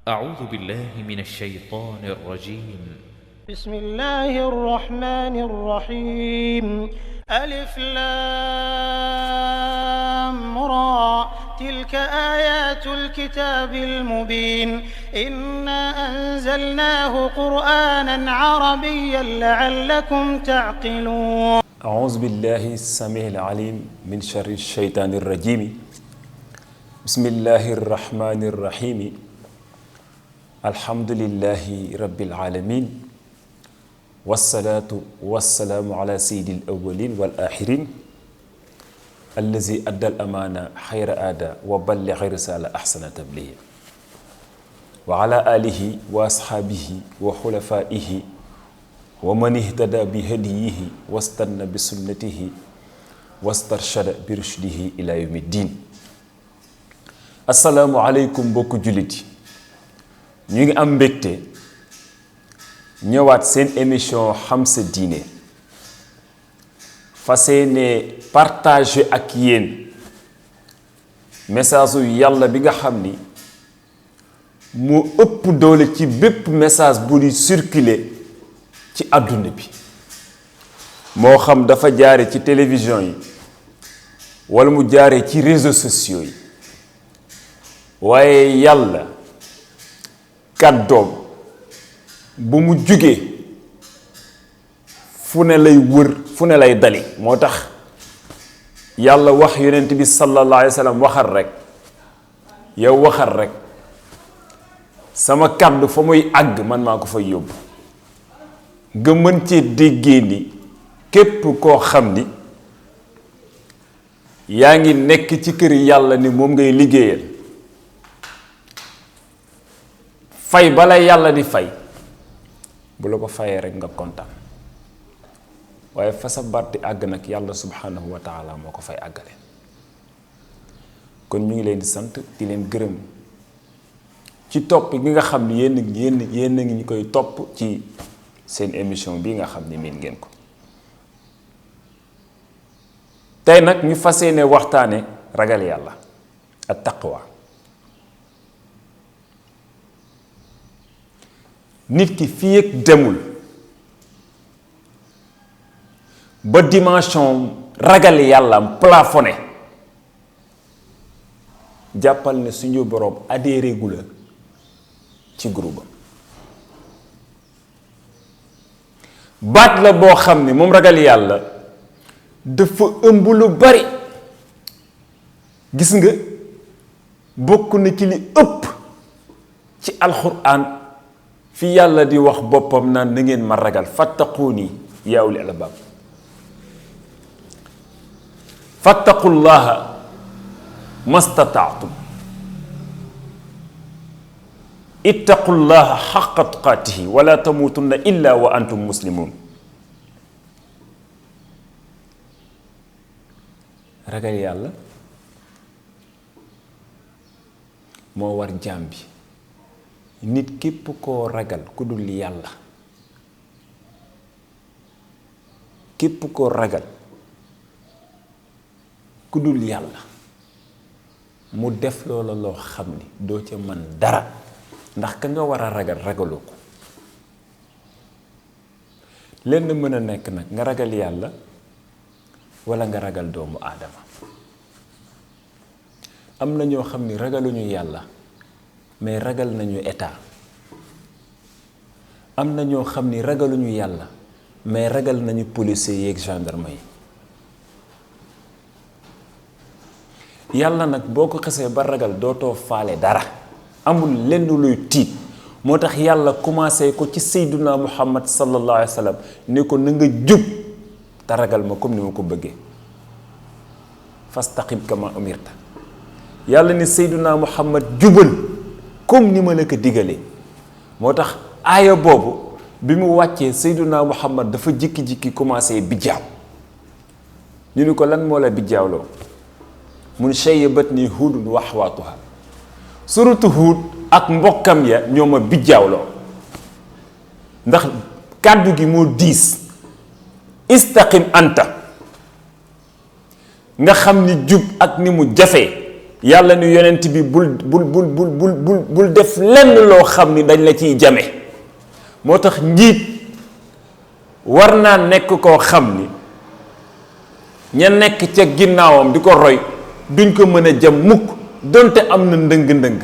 أعوذ بالله من الشيطان الرجيم. بسم الله الرحمن الرحيم ألف لام را تلك آيات الكتاب المبين إنا أنزلناه قرآنا عربيا لعلكم تعقلون أعوذ بالله السميع العليم من شر الشيطان الرجيم بسم الله الرحمن الرحيم الحمد لله رب العالمين والصلاة والسلام على سيد الأولين والآخرين الذي أدى الأمانة خير أداء وبلغ رسالة أحسن تبليغ وعلى آله وأصحابه وخلفائه ومن اهتدى بهديه واستنى بسنته واسترشد برشده إلى يوم الدين. السلام عليكم بوكو جوليتي ñi am mbégte ñëwaat seen émission xam sa diine fas yéene partager ak yéen message yu yàlla bi nga xam ni moo ëpp doole ci bépp message bu di circuler ci àdduna bi moo xam dafa jaare ci télévision yi wala mu jaare ci réseaux sociaux yi waaye yàlla kàddoom bu mu jugee fu ne lay wër fu ne lay dali moo tax yàlla wax yonent bi sallallahu alayhi wa sallam waxal rek yow waxal rek sama kàddu fa muy àgg man maa ko fay yóbbu nga mën cee déggee ni képp koo xam ni yaa ngi nekk ci kër yàlla ni moom ngay liggéeyal fay bala yàlla di fay bu la ko fayee rek nga kontaan waaye fa sa baat di àgg nag yàlla subhanahu wa taala moo ko fay àggale kon ñu ngi leen di sant di leen gërëm ci topp gi nga xam ni yéen a ngi ñu koy topp ci seen émission bi nga xam ni miin ngeen ko tey nag ñu fas yéene waxtaane ragal yàlla ak taqwa nit ki fii ak demul ba dimension ragal yàllaam plafonné jàppal ne suñu boroom adhéré gu la ci groupe am baat la boo xam ne moom ragal yàlla dafa ëmb lu bari gis nga bokk na ci li ëpp ci alxuraan fi yàlla di wax boppam naan na ngeen ma ragal fattaquuni yaa ulil albaab fattaqullaha mastataatum ittaqullaha xaqa tuqaatihi wala tamuutunna illa wa antum muslimun ragal yàlla moo war jaam bi nit képp koo ragal ku dul yàlla képp koo ragal ku dul yàlla mu def loola loo xam ni doo ca mën dara ndax ka nga war a ragal ragaloo ko lenn mën a nekk nag nga ragal yàlla walla nga ragal doomu aadama am na ñoo xam ni ragaluñu yàlla mais ragal nañu état am na ñoo xam ni ragaluñu yàlla mais ragal nañu policiers yeeg gendarme yi yàlla nag boo ko xesee ba ragal dootoo faale dara amul lenn luy tiit moo tax yàlla commencé ko ci sayduna muhammad sallallahu alayhi wa sallam ne ko na nga jub te ragal ma comme ni ma ko bëggee fastaqim kama umirta yàlla ne sayduna muhammad jubal comme ni ma la ko digalee moo tax aaya boobu bi mu wàccee sayduna muhammad dafa jikki-jikki commencé bijjaaw ñu ni ko lan moo la bijjaawloo mun shayyabatni huudun wa axwaatuha suratu huud ak mbokkam ya ñoo ma bijjaawloo ndax kàddu gi moo diis istaqim anta nga xam ni jub ak ni mu jafee yàlla ni yonent bi bul def lenn loo xam ni dañ la ciy jame. moo tax njiit war naa nekk koo xam ni ña nekk ca ginnaawam di ko roy duñ ko mën a jam mukk donte am na ndëng-ndëng.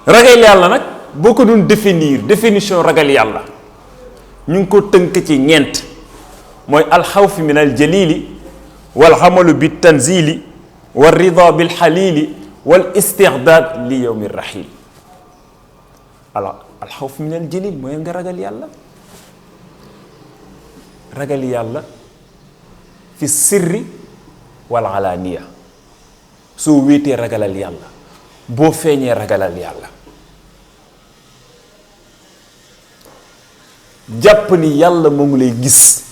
ragal yàlla nag boo ko doon définition ragal yàlla ñu ngi ko tënk ci ñeent mooy alxawfi min aljalili wal xamalu bi tanzili wal rida bil xalili wal istixdaad li yowmi rahil. alxawfi min aljalil mooy nga ragal yàlla. ragal yàlla fi sirri wal alaaniya. soo wéetee ragalal yàlla boo feeñee ragalal yàlla. jàpp ni yàlla moo ngi lay gis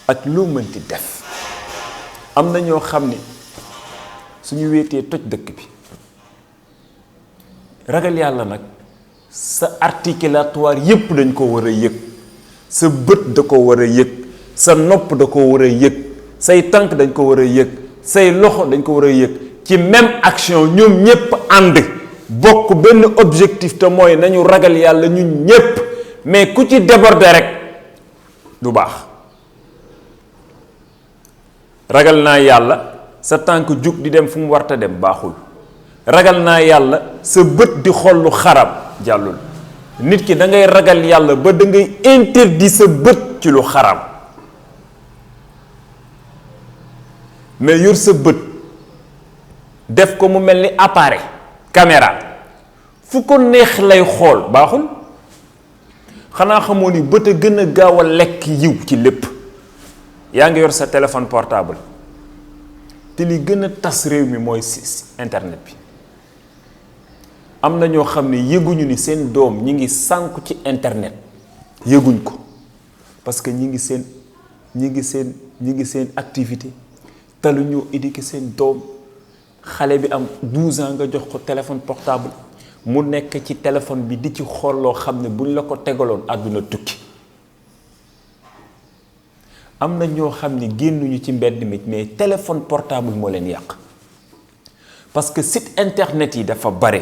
ak loo mënti def. am na ñoo xam ni suñu wéetee toj dëkk bi. ragal yàlla nag sa articulatoire yépp dañ ko war a yëg. sa bët da ko war a yëg. sa nopp da ko war a yëg. say tànk dañ ko war a yëg. say loxo dañ ko war a yëg. ci même action ñoom ñépp ànd bokk benn objectif te mooy nañu ragal yàlla ñun ñépp. mais ku ci déborder rek du baax. ragal naa yàlla sa tànk jug di dem fu mu warta dem baaxul. ragal naa yàlla sa bët di xool lu xarab jàllul. nit ki da ngay ragal yàlla ba da ngay interdit sa bët ci lu xarab. mais yor sa bët def ko mu mel ni appareil caméra fu ko neex lay xool baaxul. xanaa xamoo ni bët a gën a gaaw a lekk yiw ci lépp. yaa ngi yor sa téléphone portable te li gën a tas réew mi mooy internet bi. am na ñoo xam ne yëguñu ni seen doom ñi ngi sànku ci internet yëguñ ko parce que ñi ngi seen activité talu ñu éduquer seen doom. xale bi am 12 ans nga jox ko téléphone portable mu nekk ci téléphone bi di ci xool loo xam ne buñ la ko tegaloon àdduna tukki. am na ñoo xam ne génnuñu ci mbedd mi mais téléphone portable moo leen yàq parce que site internet yi dafa bare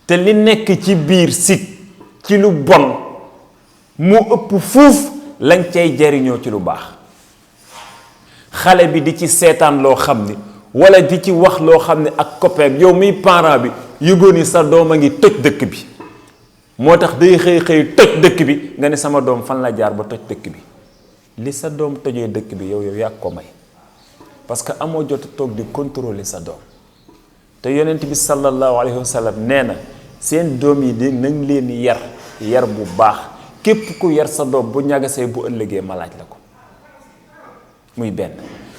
te li nekk ci biir site ci lu bon moo ëpp fuuf lañ cay jariñoo ci lu baax. xale bi di ci seetaan loo xam ni wala di ci wax loo xam ne ak copain yow miy parent bi yëgoon ni sa doom a ngi toj dëkk bi. moo tax day xëy toj dëkk bi nga ne sama doom fan la jaar ba toj dëkk bi. li sa doom tojee dëkk bi yow yàgg ko may parce que amoo jot toog di contrôler sa doom. te yonent bi sallallahu alayhi wa sallam nee na seen doom yi de nañ leen yar bu baax képp ku yar sa doom bu ñagasee bu ëllëgee ma laaj la ko. muy benn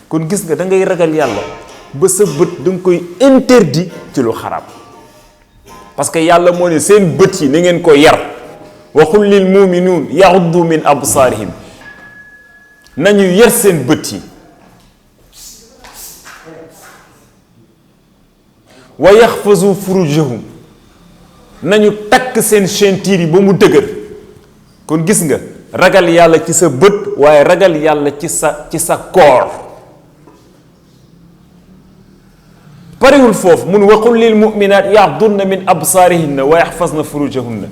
kon gis nga da ngay ragal yàlla ba sa bët da nga koy interdit ci lu xarab parce que yàlla moo ne seen bët yi na ngeen ko yar. waxul lil muminuun yaxuddu min absaarihim nañu yar seen bët yi. wa yaxfazu furujahum nañu takk seen ceinture yi ba mu dëgër. kon gis nga ragal yàlla ci sa bët waaye ragal yàlla ci sa koor. parewul foofu mun waxul lil muminaat yaxdunna min absaarihinna wa yaxfazna furujahunna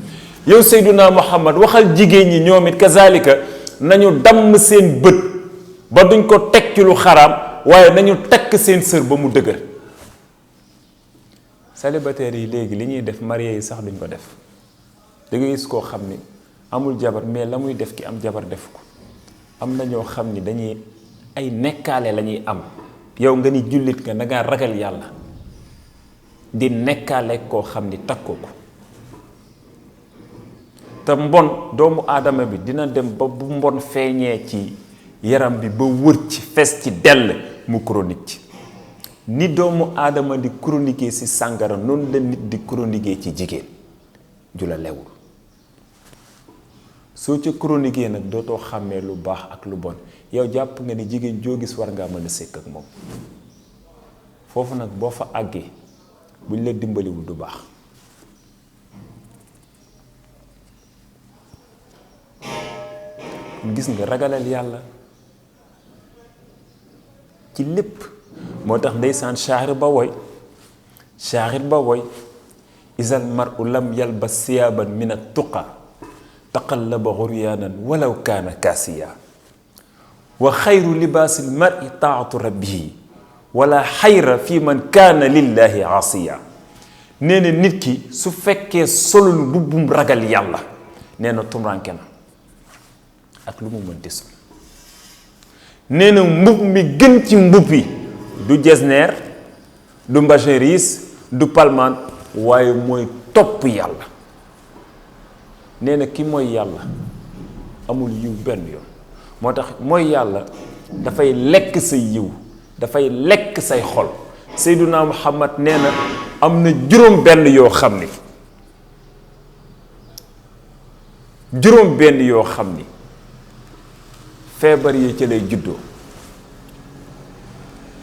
yow Seyduna Muhammad waxal jigéen ñi ñoom it kazalika nañu damm seen bët ba duñ ko teg ci lu xaraam waaye nañu takk seen sër ba mu dëgër. célibataires yi léegi li ñuy def marié yi sax duñ ko def. da ngay gis koo xam ni amul jabar mais la muy def ki am jabar def ko. am na ñoo xam ni dañuy ay nekkaale la ñuy am yow nga ni jullit nga da ngaa ragal yàlla di nekkaale koo xam ni takkoo ko. te mbon doomu aadama bi dina dem ba bu mbon feeñee ci yaram bi ba wër ci fes ci dell mu chronique ci. ni doomu aadama di chroniquer ci sàngara noonu la nit di chroniquer ci jigéen ju la lewul. soo ca chroniquer nag dootoo xàmmee lu baax ak lu bon yow jàpp nga ni jigéen joo gis war ngaa mën a sekk ak moom. foofu nag boo fa àggee buñ la dimbaliwul du baax. gis nga ragalal yàlla ci lépp moo tax ndeysaan shaahir ba woy isal mar'u lam yalbas siyaaban min at-tuqa taqallaba xuryaanan walaw kaana kaasiya wa xayru libaasil mar'i taatu rabbihi wala xayra fi man kaana lillahi aasiya nee na nit ki su fekkee solul mbubbum ragal yàlla nee na tumranke na ak lu mu mënti sol nee na mbub mi gën ci mbub yi du jesneer du mbacheriis du palmaan waaye mooy topp yàlla nee na ki mooy yàlla amul yiw benn yoon moo tax mooy yàlla dafay lekk say yiw dafay lekk say xol Seyduna Muhammad nee na am na juróom benn yoo xam ni feebar yi ci lay juddoo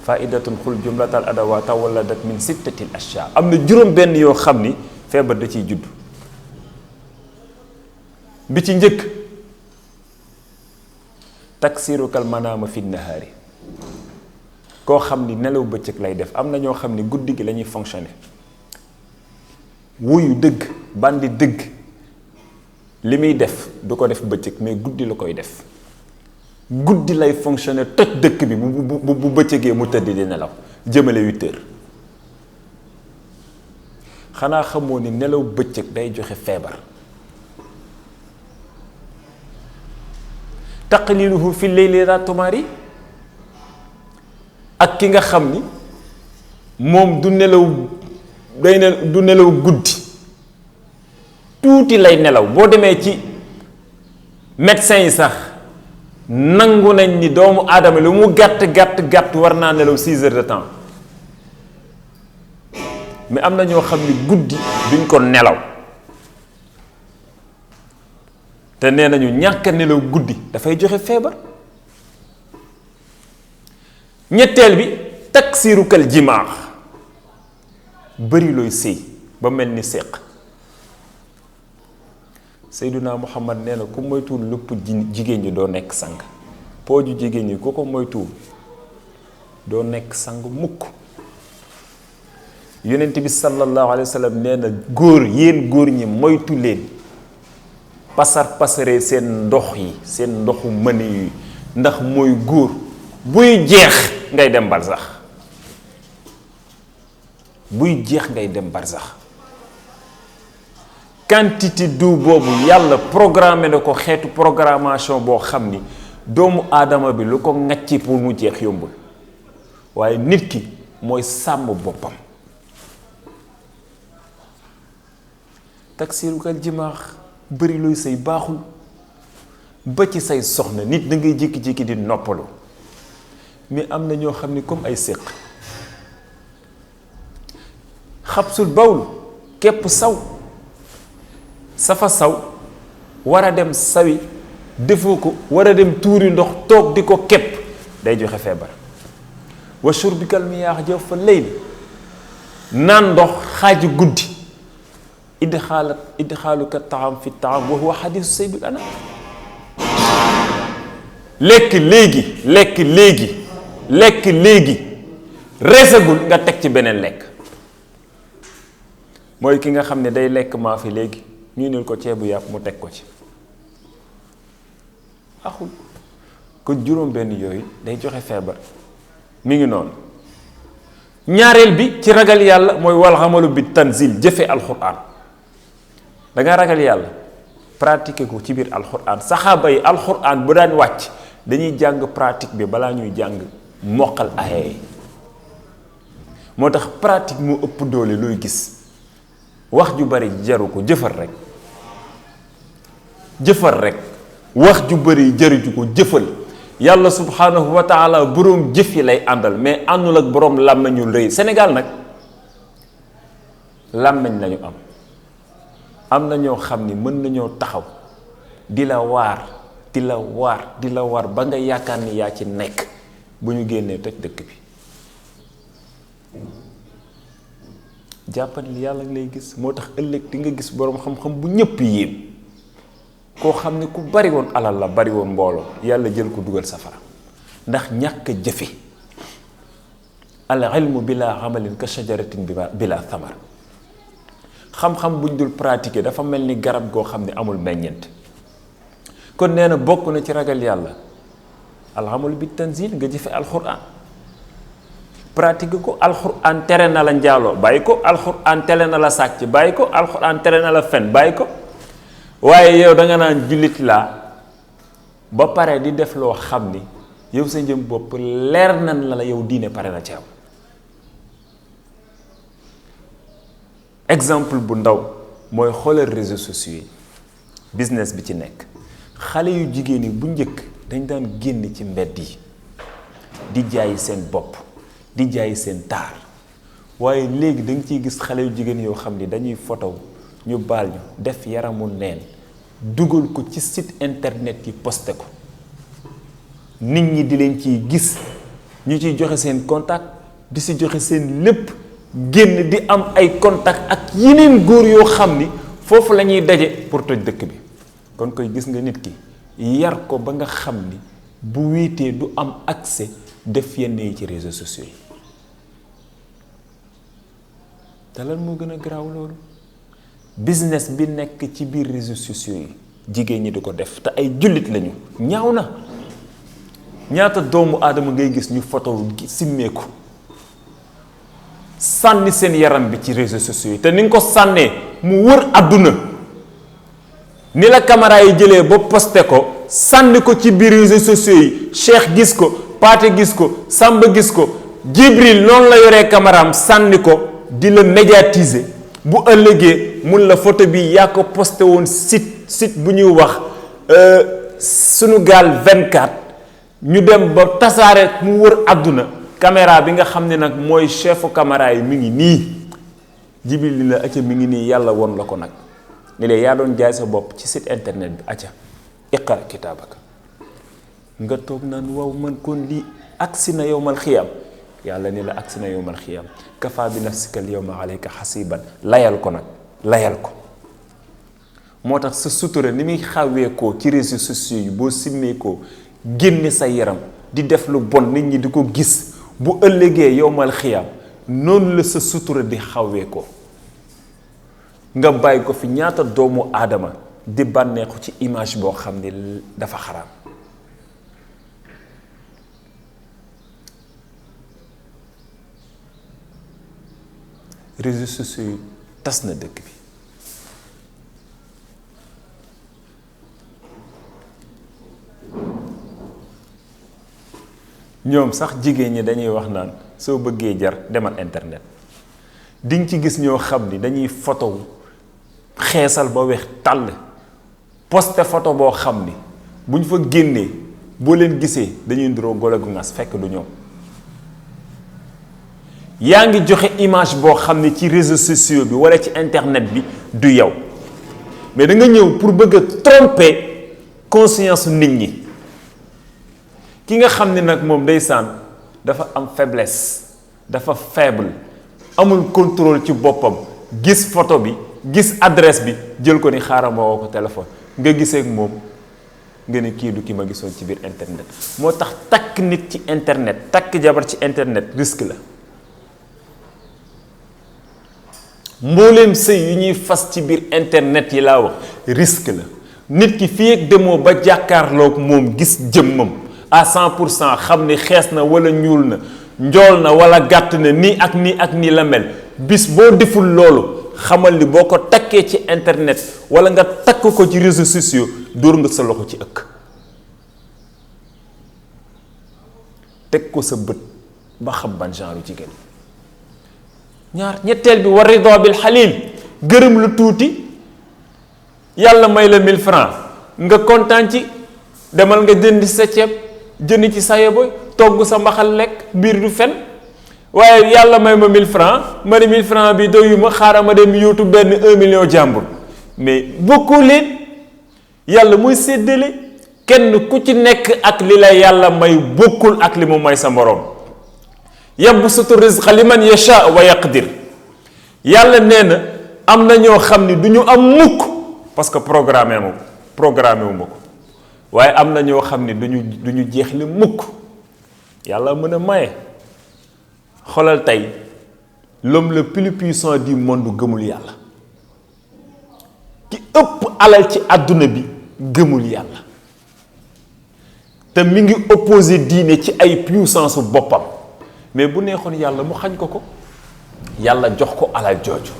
faidatun xul jumlatal adawa tawalladat min sittatil ashya am na juróom benn yoo xam ni feebar da ciy judd bi ci njëkk taksirukal manaama fi nahaari koo xam ni nelaw bëccëg lay def am na ñoo xam ni guddi gi la ñuy fonctionner wuyu dëgg bandi dëgg li muy def du ko def bëccëg mais guddi la koy def guddi lay fonctionner toj dëkk bi bu bëccëgee mu tëdd di nelaw jëmale 8 heures xanaa xamoo ni nelaw bëccëg day joxe feebar taqliluhu fi leyli la tumari ak ki nga xam ni moom du nelaw du nelaw guddi tuuti lay nelaw boo demee ci médecin yi sax nangu nañ ni doomu aadama lu mu gàtt war naa nelaw 6 heures de temps mais am na ñoo xam ni guddi duñ ko nelaw te nee nañu ñàkk a nelaw guddi dafay joxe feebar ñetteel bi taksirukal jimaax bëri looy sëy ba mel ni séq Seyduna Muhammad nee na ku moytuwul lépp jigéen ñi doo nekk sang pooju jigéen ñi ku ko moytuwul doo nekk sang mukk yonent bi sallallahu alayhi wa sallam nee na yéen góor ñi moytu leen pasaree seen ndox yi seen ndoxu mëni yi ndax mooy góor buy jeex ngay dem barsax quantité d'eau boobu yàlla programmé na ko xeetu programmation boo xam ni doomu aadama bi lu ko ŋàcci pour mu jeex yombul waaye nit ki mooy sàmm boppam taksirukal jimaax bëri looy say baaxul ba ci say soxna nit da ngay jékki-jékki di noppalu mais am na ñoo xam ni comme ay séq xabsul bawl képp saw safa saw war a dem sawi defoo ko war a dem tuuri ndox toog di ko képp day joxe feebar wa shurbikal miyaax jëf fa layl naan ndox xaaju guddi idxaaluka taam fi taam wa huwa xadiisu saydul anam lekk léegi reesagul nga teg ci beneen lekk mooy ki nga xam ne day lekk maa fi léegi ñu nil ko ceebu yàpp mu teg ko ci axul kon juróom benn yooyu day joxe feebar mi ngi noonu ñaareel bi ci ragal yàlla mooy wal xamalu bi tanzil jëfe alxuraan danga ragal yàlla pratiquer ko ci biir alxuraan saxaaba yi alxuraan bu daan wàcc dañuy jàng pratique bi balaa ñuy jàng moqal aaya yi moo tax pratique moo ëpp doole looy gis wax ju bari jaru ko jëfal rek wax ju bari jaruju ko jëfal yàlla subhanahu wa taala boroom jëf yi lay àndal mais àndul ak boroom làmmiñu rëy Sénégal nag làmmiñ lañu am na ñoo xam ni mën nañoo taxaw di la waar ba nga yaakaar ni yaa ci nekk bu ñu génnee toj dëkk bi jàppal yàlla lay gis moo tax ëllëg di nga gis boroom xam-xam bu ñëpp yéem koo xam ne ku bari woon alal la bari woon mbooloo yàlla jël ko dugal safara ndax ñàkk a jëfe al ilmu bila amalin ka shajaratin bila thamar xam-xam buñ dul pratiquer dafa mel ni garab goo xam ne amul meññeent kon nee na bokk na ci ragal yàlla alxamalu bi tanzil nga jëfe alquran pratique ko alquran tere na la njaaloo bàyyi ko alquran tere na la sàcc bàyyi ko alquran tere na la fen bàyyi ko waaye yow da nga naan jullit laa ba pare di def loo xam ni yow sa njëm bopp leer nan la yow diine pare na ci am exemple bu ndaw mooy xoolal réseaux sociaux yi business bi ci nekk xale yu jigéen yi bu njëkk dañ daan génn ci mbedd yi di jaay seen bopp di jaay seen taar waaye léegi da nga ciy gis xale yu jigéen yoo xam ni dañuy photo ñu baal ñu def yaramu neen dugal ko ci site internet yi posté ko nit ñi di leen ciy gis ñu ciy joxe seen contact di si joxe seen lépp génn di am ay contact ak yeneen góor yoo xam ni foofu la ñuy daje pour toj dëkk bi kon koy gis nga nit ki yar ko ba nga xam ni bu wéetee du am accès def yenn yi ci réseaux sociaux yi te lan moo gën a garaaw loolu business bi nekk ci biir réseaux sociaux yi jigéen ñi di ko def te ay jullit lañu ñaaw na ñaata doomu aadama ngay gis ñu photo simmeeku sànni seen yaram bi ci réseaux sociaux yi te ni nga ko sànnee mu wër àdduna ni la caméra yi jëlee ba posté ko sànni ko ci biir réseaux sociaux yi Cheikh gis ko Paate gis ko Samba gis ko Jibril noonu la yoree caméraam sànni ko di la médiatiser bu ëllëgee mun la photo bi yaa ko posté woon site bu ñuy wax Sunugal 24 ñu dem ba tasaare mu wër àdduna caméra bi nga xam ne nag mooy chefu caméra yi mi ngi nii Jibril li la acca mi ngi nii yàlla woon la ko nag ni lee yaa doon jaay sa bopp ci site internet bi acca iqra kitaabaka nga toog naan waaw man kon lii agsi na yowmal xiyaam yàlla ni la agsi na yowmal xiyaam kafa bi nafsika al yawma alayka xasiban layal ko nag layal ko moo tax sa sutura ni muy xawee ko ci réseaux sociaux yi boo simmee ko génne sa yaram di def lu bon nit ñi di ko gis bu ëllëgee yowmal xiyaam noonu la sa sutura di xawee ko nga bàyyi ko fi ñaata doomu aadama di bànneexu ci image boo xam ne dafa xaraam réseaux sociaux yi tas na dëkk bi ñoom sax jigéen ñi dañuy wax naan soo bëggee jar demal internet diñ ci gis ñoo xam ni dañuy photo xeesal ba weex tàll poste photo boo xam ni buñ fa génnee boo leen gisee dañuy ndiroo golo gu ngas fekk du ñoom yaa ngi joxe image boo xam ne ci réseaux sociaux bi wala ci internet bi du yow mais da nga ñëw pour bëgg a tromper conscience nit ñi ki nga xam ne nag moom ndeysaan dafa am faiblesse dafa faible amul contrôle ci boppam gis photo bi gis adresse bi jël ko ni xaaral ma woo ko téléphone nga gisee ak moom nga ne kii du ki ma gisoon ci biir internet moo tax takk nit ci internet takk jabar ci internet risque la mbooleem sëy yu ñuy fas ci biir internet yi laa wax risque la nit ki fii ak demoo ba jàkkaarloog moom gis jëmmam à 100% xam ni xees na wala ñuul na njool na wala gàtt na nii ak nii ak nii la mel bis boo deful loolu xamal ni boo ko takkee ci internet wala nga takk ko ci réseaux sociaux dóor nga sa loxo ci ëkk teg ko sa bët ba xam ban genre jigéen ñaar ñetteel bi war ridwa bil xalil gërëm lu tuuti yàlla may la 1000 francs nga kontaan ci demal nga jënd sa ceeb jënd ci sa yeboy togg sa mbaxal lekk biir du fen waaye yàlla may ma 1000 francs ma ne 1000 francs bi doyuma xaaral ma dem yóotu benn 1 million jàmbur mais bokkoo leen yàlla mooy séddale kenn ku ci nekk ak li la yàlla may bokkul ak li mu may sa moroom yabsutu rizqa liman yasha wa yaqdir yàlla nee na am na ñoo xam ni du ñu am mukk parce que programmé wu ma ko waaye am na ñoo xam ni du ñu jeex li mukk yàlla mën a maye xoolal tey l'homme le plus puissant du monde gëmul yàlla ki ëpp alal ci àdduna bi gëmul yàlla te mi ngi opposé diine ci ay puissance boppam mais bu neexoon yàlla mu xañ ko yàlla jox ko alal jooju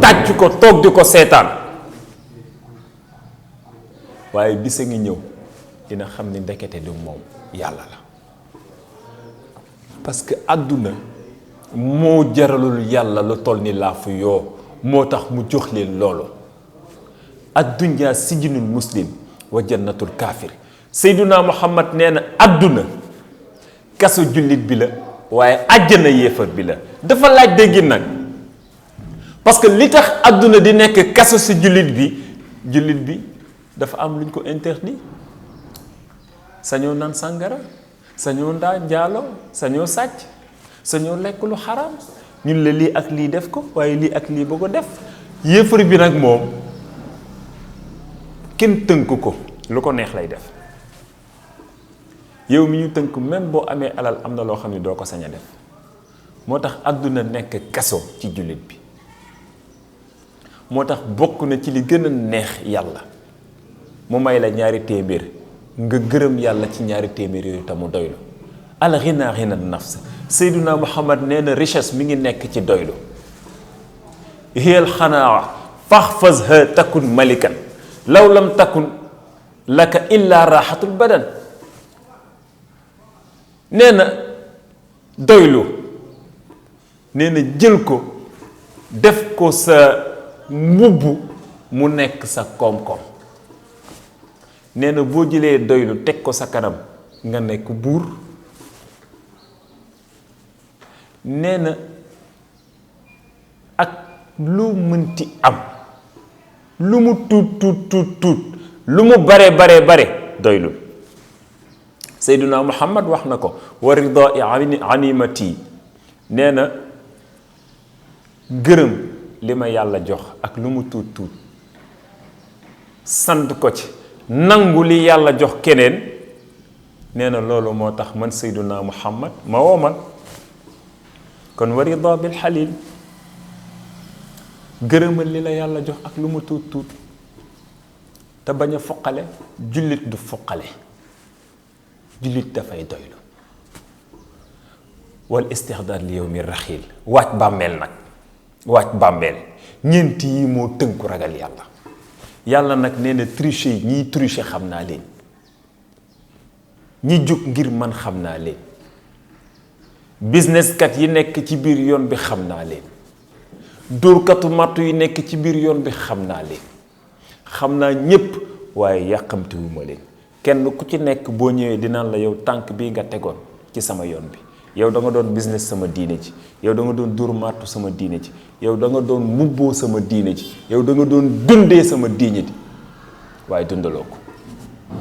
tàcc ko toog di ko seetaan waaye bisa ngi ñëw dina xam ni ndekete du moom yàlla la parce que àdduna moo jaralul yàlla lu toll ni laafu yoo moo tax mu jox leen loolu addunya sijinul muslim wa jannatul kaafir Seyduna Muhammad nee na àdduna kaso jullit bi la waaye àjjana yéefar bi la dafa laaj dégg nag parce que li tax àdduna di nekk kaso si jullit bi dafa am luñ ko interdit sañoo naan sàngara sañoo ndaa njaaloo sañoo sàcc sañoo lekk lu xaraam ñun la lii ak lii def ko waaye lii ak lii ba ko def yéefar bi nag moom kenn tënk ko lu ko neex lay def yow mi ñu tënk même boo amee alal am na loo xam ne doo ko sañ a def moo tax àdduna nekk kaso ci jullit bi moo tax bokk na ci li gën a neex yàlla mu may la ñaari téeméer nga gërëm yàlla ci ñaari téeméer yooyu te mu doylu al ghina ghina nafs Seyduna Muhammad nee na richesse mi ngi nekk ci doylu hiyal xanaa faxfazha takun malikan law lam takun laka illa raxatul badan nee na doylu nee na jël ko def ko sa mbubb mu nekk sa koom-koom nee na boo jëlee doylu teg ko sa kanam nga nekk buur nee na ak lu mënti am lu mu tuut lu mu bare doylu Seyduna Muhammad wax na ko wa ridai animati nee na gërëm li ma yàlla jox ak lu mu tuut sant ko ci nangu li yàlla jox keneen nee na loolu moo tax man Seyduna Muhammad ma woomal kon wa rida bil xalil gërëmal li la yàlla jox ak lu mu tuut te bañ a foqale jullit du foqale jullit dafay doylu wal istixdaar li yow mi raxiil waaj bàmmeel ñeent yi moo tënku ragal yàlla nag nee na tricher yi ñiy tricher xam naa leen ñi jóg ngir man xam naa leen business kat yi nekk ci biir yoon bi xam naa leen dóorkatu màttu yi nekk ci biir yoon bi xam naa leen xam naa ñépp waaye yàqamtiwuma leen kenn ku ci nekk boo ñëwee dinaan la yow tànk bii nga tegoon ci sama yoon bi yow da nga doon business sama diine ji yow da nga doon dóor màttu sama diine ji yow da nga doon mubboo sama diine ji yow da nga doon dundee sama diine ji waaye dundaloo ko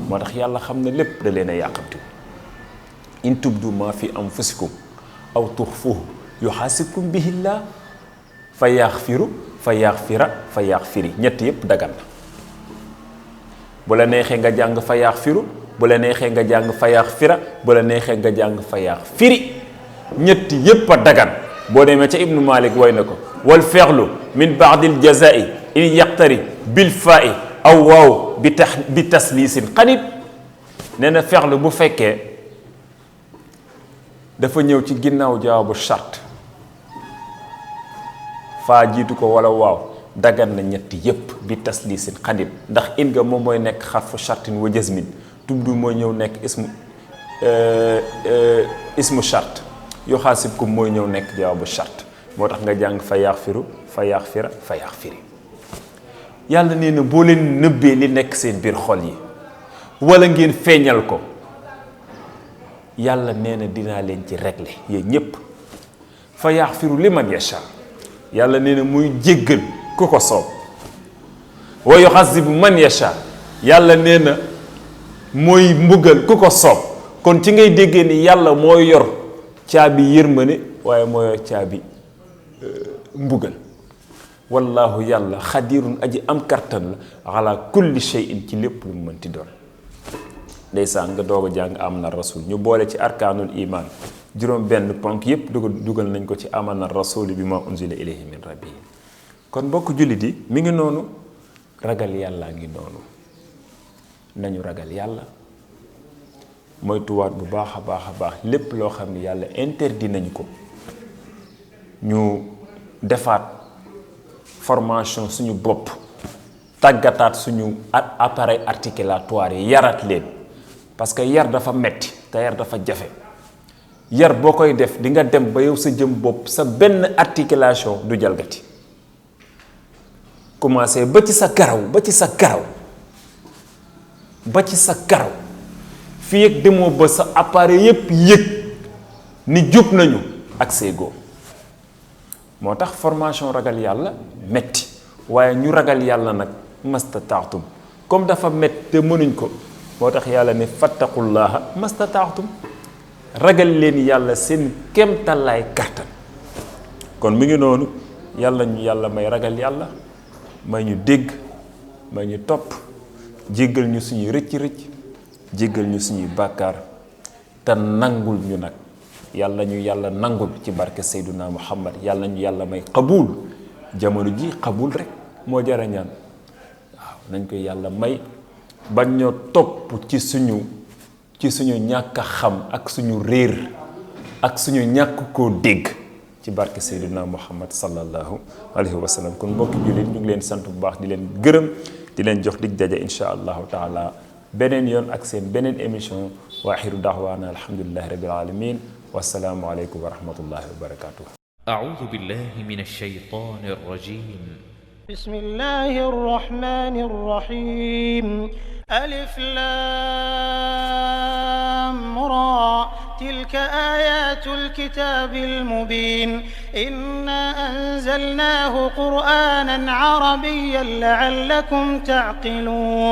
moo tax yàlla xam ne lépp da leen a yàqamtiwu in tubdu ma fi anfusikum aw tuxfuhu yuxaasibkum bihillah fa yaxfiru fa yaxfiri ñett yépp dagan na bu la neexee nga jàng fa yaxfiru bu la neexee nga jàng fa yaxfira bu la neexee nga jàng fa yaxfiri ñett yépp a dagan boo demee ca ibnu malik way na ko wal feexlu min baadil jazai in yaqtari bil faai aw waaw bi tasliisin xanit nee na feexlu bu fekkee dafa ñëw ci ginnaaw jawaabu charte faa jiitu ko wala waaw dagan na ñetti yépp bi tasliisin xanit ndax in nga moom mooy nekk xarfu chartin wa jasmin tubdu mooy ñëw nekk ismu charte yuxaasibkum mooy ñëw nekk jawaabu charte moo tax nga jàng fa yaxfiru fa yaxfira fa yaxfiri yàlla nee na boo leen nëbbee li nekk seen biir xol yi wala ngeen feeñal ko yàlla nee na dinaa leen ci régler yéen ñépp fa yaxfiru liman yasha yàlla nee na muy jéggal ku ko soob wa yuxasibu man yasha yàlla nee na mooy mbugal ku ko soob kon ci ngay déggee ni yàlla moo yor caabi yërmande waaye moo yor caabi mbugal wallahu yàlla xadirun aji am kartan la ala kulli shay'in ci lépp lu mu mënti doon ndeysaan nga doog a jàng am na rasul ñu boole ci arkaanul iman juróom benn ponk yépp dugal nañ ko ci amana rasuli bi ma unzila ilayhi min rabbi. kon bokk jullit yi mi ngi noonu ragal yàlla ngi noonu nañu ragal yàlla moytuwaat bu baax a baax lépp loo xam ne yàlla interdit nañu ko ñu defaat formation suñu bopp tàggataat suñu appareil articulatoire yi yaraat leen parce que yar dafa metti te yar dafa jafe yar boo koy def di nga dem ba yow sa jëm bopp sa benn articulation du jalgati commencé ba ci sa karaw fii ak demoo ba sa appareil yépp yëg ni jub nañu ak seegoo moo tax formation ragal yàlla metti waaye ñu ragal yàlla nag mastataatum comme dafa metti te mënuñ ko moo tax yàlla ne fattaqullaha mastataatum ragal leen yàlla seen kemtalaay kàttan kon mi ngi noonu yàlla ñu yàlla may ragal yàlla may ñu dégg may ñu topp jéggal ñu suñuy rëcc jéggal ñu suñuy bàkkaar te nangul ñu nag yàlla ñu yàlla nangul ci barke Seyduna Muhammad yàlla ñu yàlla may xabuul jamono ji xabuul rek moo jara ñaan waaw nañ ko yàlla may bañ ñoo topp ci suñu ñàkk a xam ak suñu réer ak suñu ñàkk koo dégg ci barke Seyduna Muhammad sallallahu alayhi wa sallam kon mbokki jullit ñu ngi leen sant bu baax di leen gërëm di leen jox dig daje insha allahu taala beneen yoon ak seen beneen émission wa axiru da'waana alhamdulillahi rabbil alamin wassalaamu aleykum wa rahmatullahi wa barakatuh. أعوذ بالله من الشيطان الرجيم. بسم الله الرحمن الرحيم. ألف لام را تلك آيات الكتاب المبين إنا أنزلناه قرآنا عربيا لعلكم تعقلون